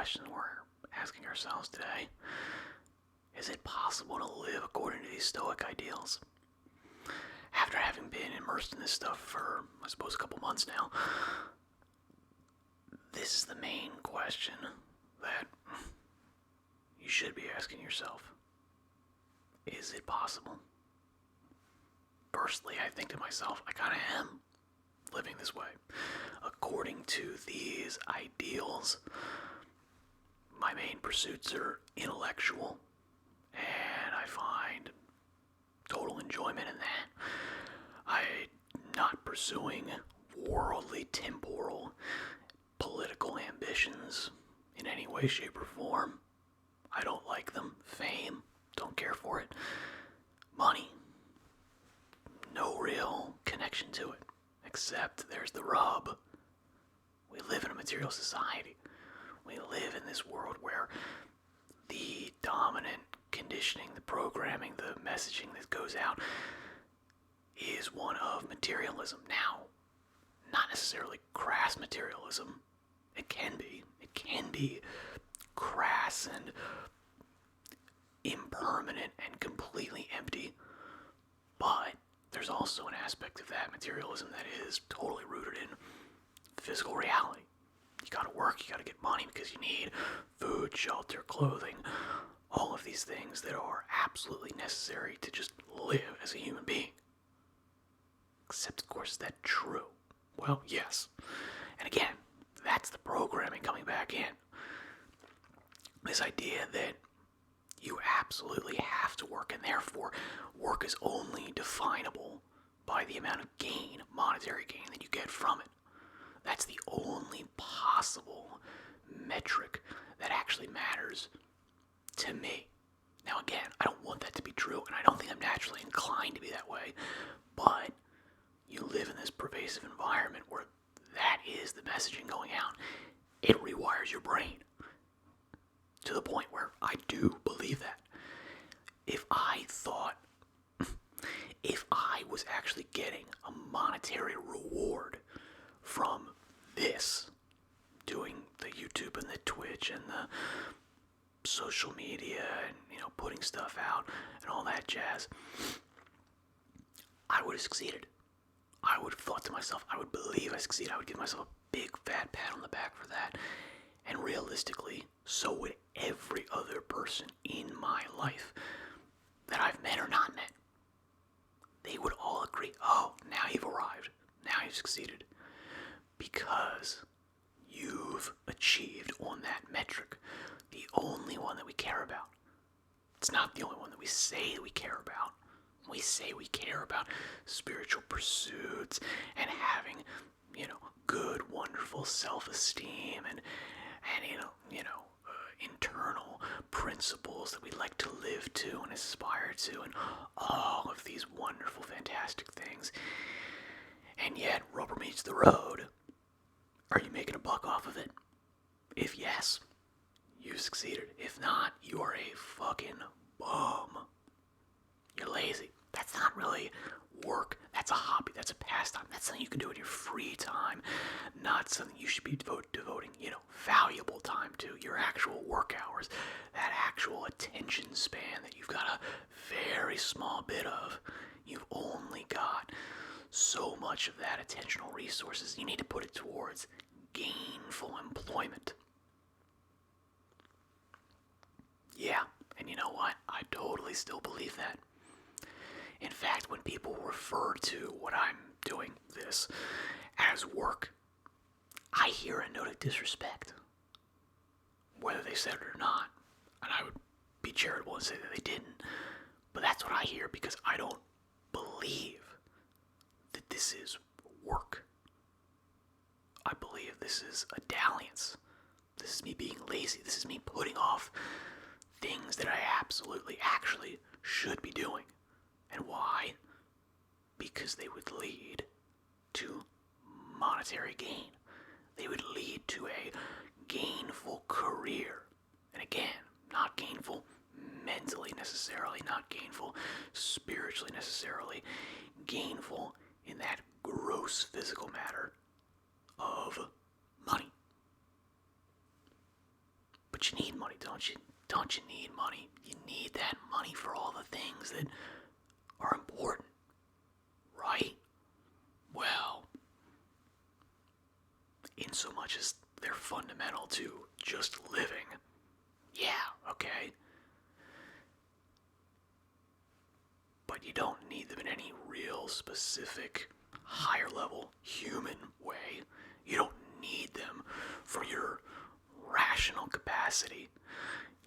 question we're asking ourselves today. Is it possible to live according to these stoic ideals? After having been immersed in this stuff for, I suppose, a couple months now, this is the main question that you should be asking yourself. Is it possible? Firstly, I think to myself, I kind of am living this way. According to these ideals, my main pursuits are intellectual, and I find total enjoyment in that. I'm not pursuing worldly, temporal, political ambitions in any way, shape, or form. I don't like them. Fame, don't care for it. Money, no real connection to it. Except there's the rub. We live in a material society. We live in this world where the dominant conditioning, the programming, the messaging that goes out is one of materialism. Now, not necessarily crass materialism. It can be. It can be crass and impermanent and completely empty. But there's also an aspect of that materialism that is totally rooted in physical reality. You gotta work, you gotta get money because you need food, shelter, clothing, all of these things that are absolutely necessary to just live as a human being. Except, of course, is that true? Well, yes. And again, that's the programming coming back in. This idea that you absolutely have to work, and therefore work is only definable by the amount of gain, monetary gain, that you get from it. That's the only possible metric that actually matters to me. Now again, I don't want that to be true, and I don't think I'm naturally inclined to be that way, but you live in this pervasive environment where that is the messaging going out. It rewires your brain to the point where I do believe that. If I was actually getting a monetary reward from this, doing the YouTube and the Twitch and the social media and, putting stuff out and all that jazz, I would have succeeded. I would have thought to myself, I would believe I succeeded. I would give myself a big fat pat on the back for that. And realistically, so would every other person in my life that I've met or not met. They would all agree, oh, now you've arrived. Now you've succeeded. Because you've achieved on that metric, the only one that we care about. It's not the only one that we say that we care about. We say we care about spiritual pursuits and having, good, wonderful self-esteem and internal principles that we like to live to and aspire to, and all of these wonderful, fantastic things. And yet, rubber meets the road. Are you making a buck off of it? If yes, you succeeded. If not, you are a fucking bum. You're lazy. That's not really work. That's a hobby. That's a pastime. That's something you can do in your free time. Not something you should be devoting, valuable time to. Your actual work hours. That actual attention span that you've got a very small bit of. You've only got so much of that attentional resources. You need to put it towards gainful employment. Yeah, and you know what? I totally still believe that. In fact, when people refer to what I'm doing, this, as work, I hear a note of disrespect. Whether they said it or not. And I would be charitable and say that they didn't. But that's what I hear because I don't believe that this is work. I believe this is a dalliance. This is me being lazy. This is me putting off things that I absolutely, actually should be doing. And why? Because they would lead to monetary gain. They would lead to a gainful career. And again, not gainful mentally necessarily, not gainful spiritually necessarily, gainful in that gross physical matter of money. But you need money, don't you? Don't you need money? You need that money for all the things that are important, right? Well, in so much as they're fundamental to just living, yeah, okay. But you don't need them in any real specific, higher level human way. You don't need them for your rational capacity,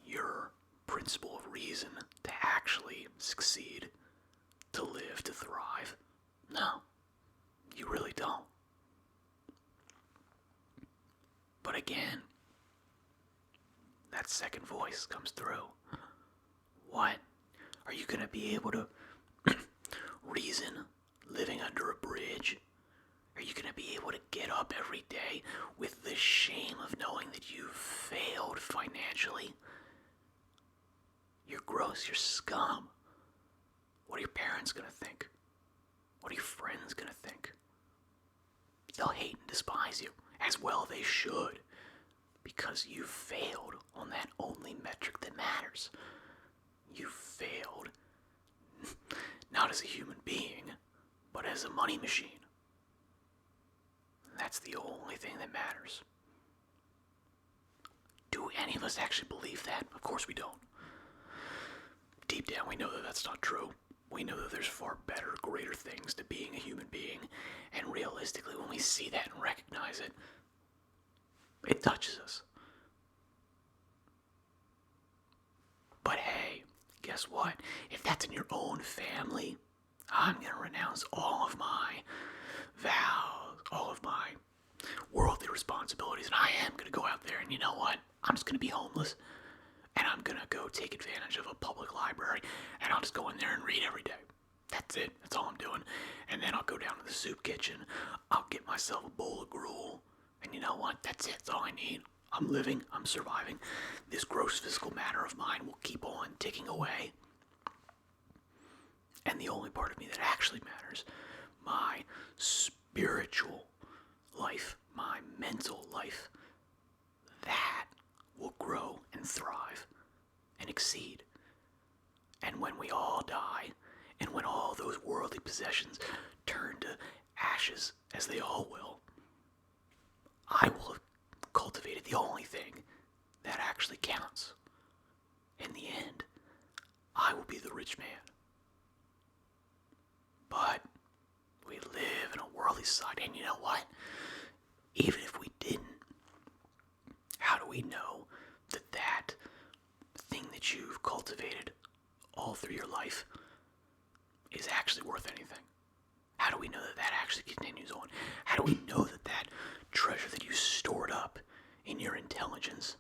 your principle of reason to actually succeed, to live, to thrive. No, you really don't. But again, that second voice comes through. What? Are you going to be able to reason living under a bridge? Are you going to be able to get up every day with the shame of knowing that you've failed financially? You're gross, you're scum. What are your parents going to think? What are your friends going to think? They'll hate and despise you, as well they should, because you failed on that only metric that matters. You failed, not as a human being, but as a money machine. That's the only thing that matters. Do any of us actually believe that? Of course we don't. Deep down we know that that's not true. We know that there's far better, greater things to being a human being, and realistically when we see that and recognize it, it touches us. But hey, guess what? If that's in your own family, I'm going to renounce all of my vows, all of my worldly responsibilities, and I am going to go out there and you know what? I'm just going to be homeless, and I'm going to go take advantage of a public library, and I'll just go in there and read every day. That's it. That's all I'm doing. And then I'll go down to the soup kitchen. I'll get myself a bowl of gruel, and you know what? That's it. That's all I need. I'm living. I'm surviving. This gross physical matter of mine will keep on ticking away. And the only part of me that actually matters, my spiritual life, my mental life, that will grow and thrive and exceed. And when we all die, and when all those worldly possessions turn to ashes, as they all will, I will have cultivated the only thing that actually counts. In the end, I will be the rich man. But we live in a worldly society, and you know what? Even if we didn't, how do we know that that thing that you've cultivated all through your life is actually worth anything? How do we know that that actually continues on? How do we know that that treasure that you stored up in your intelligence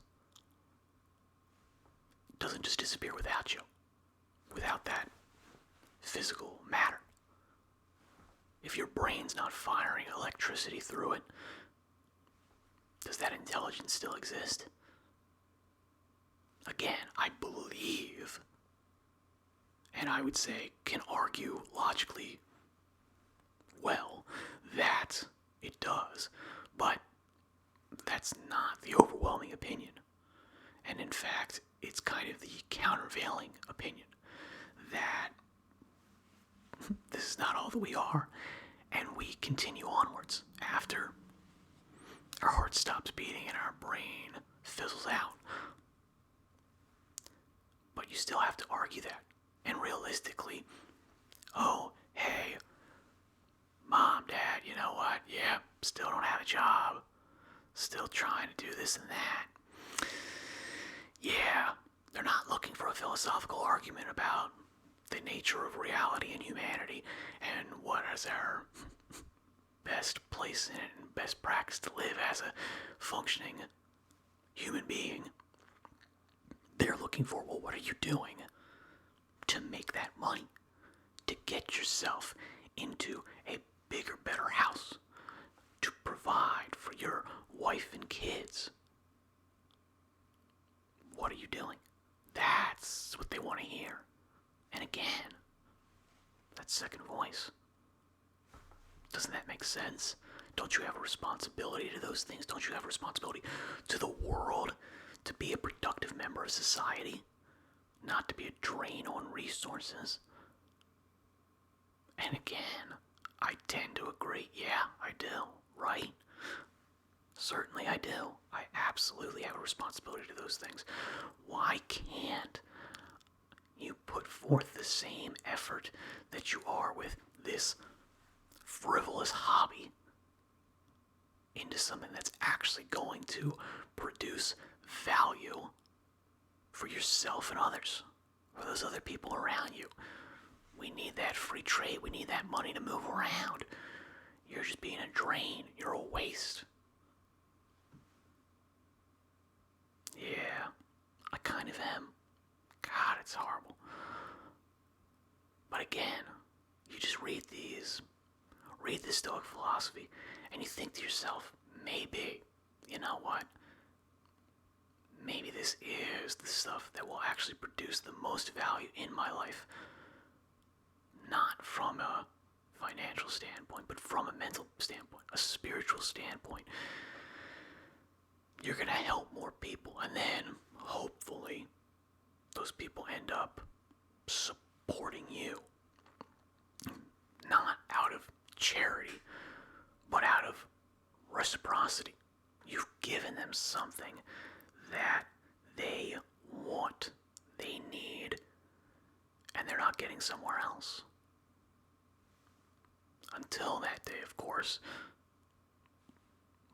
doesn't just disappear without you, without that physical matter? If your brain's not firing electricity through it, does that intelligence still exist? Again, I believe, and I would say can argue logically well that it does, but that's not the overwhelming opinion. And in fact, it's kind of the countervailing opinion that this is not all that we are, and we continue onwards after our heart stops beating and our brain fizzles out. But you still have to argue that. And realistically, oh, hey, Mom, Dad, you know what? Yeah, still don't have a job. Still trying to do this and that. Yeah, they're not looking for a philosophical argument about the nature of reality and humanity and what is our best place and best practice to live as a functioning human being. They're looking for, well, what are you doing to make that money, to get yourself into a bigger, better house, to provide for your wife and kids? What are you doing? That's what they want to hear. And again, that second voice. Doesn't that make sense? Don't you have a responsibility to those things? Don't you have a responsibility to the world to be a productive member of society, not to be a drain on resources. And again, I tend to agree. Yeah, I do, right? Certainly I do. I absolutely have a responsibility to those things. Why can't you put forth the same effort that you are with this frivolous hobby into something that's actually going to produce value for yourself and others, for those other people around you? We need that free trade. We need that money to move around. You're just being a drain. You're a waste. Yeah, I kind of am. God, it's horrible. But again, you just read this Stoic philosophy, and you think to yourself, maybe, you know what? Maybe this is the stuff that will actually produce the most value in my life. Not from a financial standpoint, but from a mental standpoint, a spiritual standpoint. You're gonna help more people, and then, hopefully, those people end up supporting you. Not out of charity, but out of reciprocity. You've given them something that they want, they need, and they're not getting somewhere else. Until that day, of course,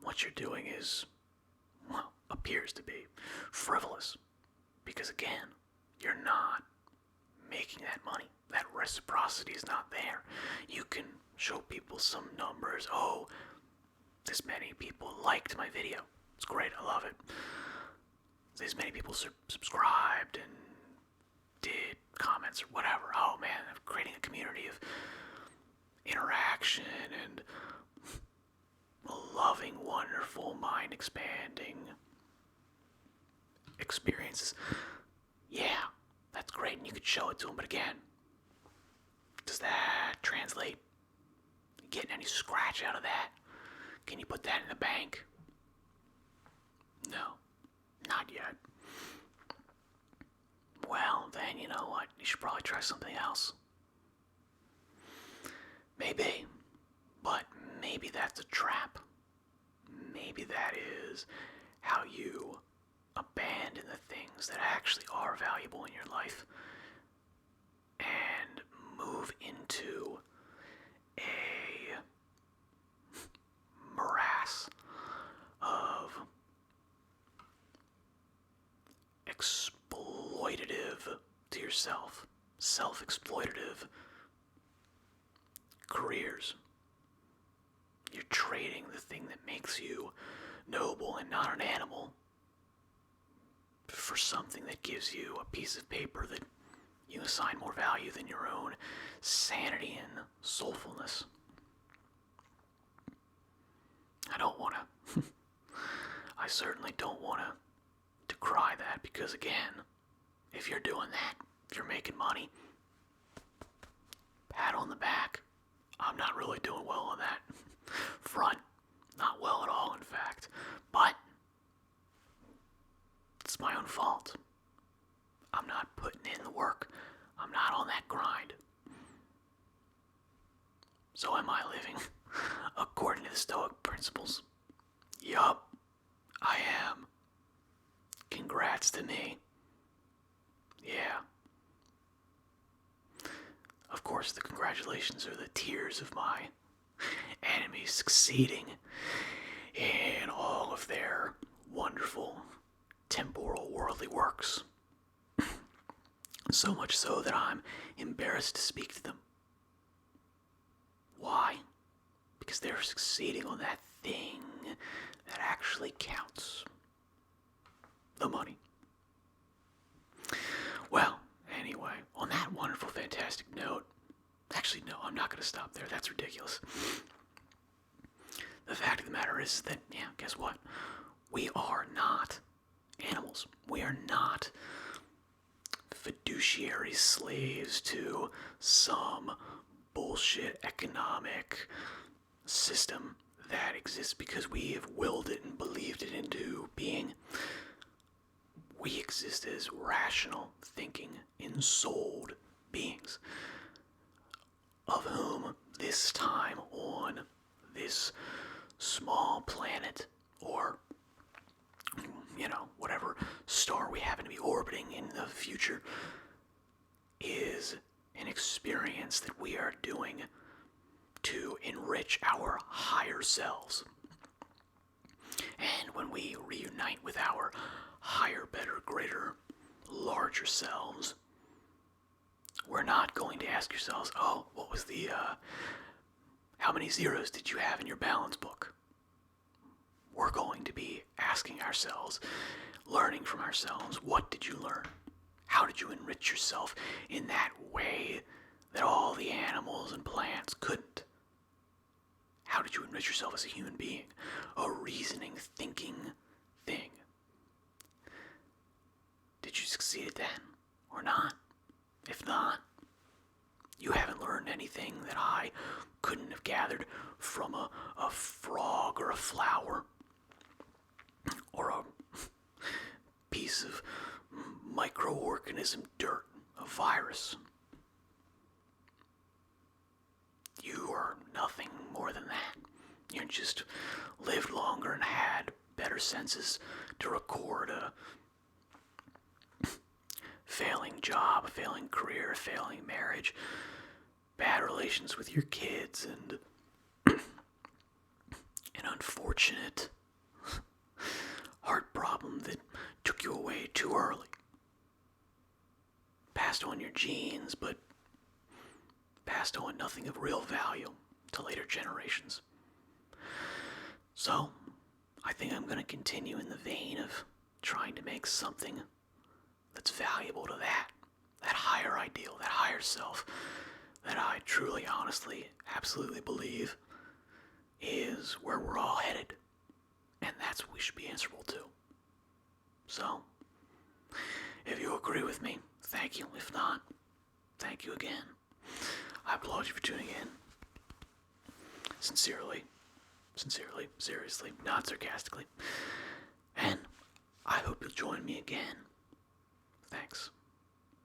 what you're doing is, well, appears to be frivolous. Because again, you're not making that money. That reciprocity is not there. You can show people some numbers. Oh, this many people liked my video. It's great, I love it. This many people subscribed and did comments or whatever. Oh man, I'm creating a community of interaction and loving, wonderful, mind-expanding experiences. Yeah, that's great, and you could show it to them, but again, does that translate? Getting any scratch out of that? Can you put that in the bank? No, not yet. Well, then, you know what? You should probably try something else. Maybe, but maybe that's a trap. Maybe that is how you abandon the things that actually are valuable in your life and move into a morass of exploitative to yourself, self-exploitative careers. You're trading the thing that makes you noble and not an animal for something that gives you a piece of paper that you assign more value than your own sanity and soulfulness. I don't want to. I certainly don't want to decry that, because again, if you're doing that, if you're making money, pat on the back. I'm not really doing well on that front. Not well at all, in fact. But it's my own fault. I'm not putting in the work. I'm not on that grind. So am I living according to the Stoic principles? Yup, I am. Congrats to me. Yeah. Of course, the congratulations are the tears of my enemies succeeding in all of their wonderful temporal worldly works. So much so that I'm embarrassed to speak to them. Why? Because they're succeeding on that thing that actually counts. The money. Well, anyway, on that wonderful, fantastic note, actually, no, I'm not going to stop there. That's ridiculous. The fact of the matter is that, yeah, guess what? We are not animals. We are not fiduciary slaves to some bullshit economic system that exists because we have willed it and believed it into being. exist as rational, thinking, ensouled beings, of whom this time on this small planet, or, whatever star we happen to be orbiting in the future, is an experience that we are doing to enrich our higher selves. And when we reunite with our higher, better, greater, larger selves, we're not going to ask yourselves, oh, what was how many zeros did you have in your balance book? We're going to be asking ourselves, learning from ourselves, what did you learn? How did you enrich yourself in that way that all the animals and plants couldn't? How did you enrich yourself as a human being? A reasoning, thinking thing. Did you succeed at that or not? If not, you haven't learned anything that I couldn't have gathered from a frog or a flower or a piece of microorganism dirt, a virus. You are nothing more than that. You just lived longer and had better senses to record a failing job, a failing career, a failing marriage, bad relations with your kids, and an unfortunate heart problem that took you away too early. Passed on your genes, but passed on nothing of real value to later generations. So, I think I'm going to continue in the vein of trying to make something that's valuable to that higher ideal, that higher self, that I truly, honestly, absolutely believe is where we're all headed. And that's what we should be answerable to. So, if you agree with me, thank you. If not, thank you again. I applaud you for tuning in. Sincerely, seriously, not sarcastically. And I hope you'll join me again. Thanks.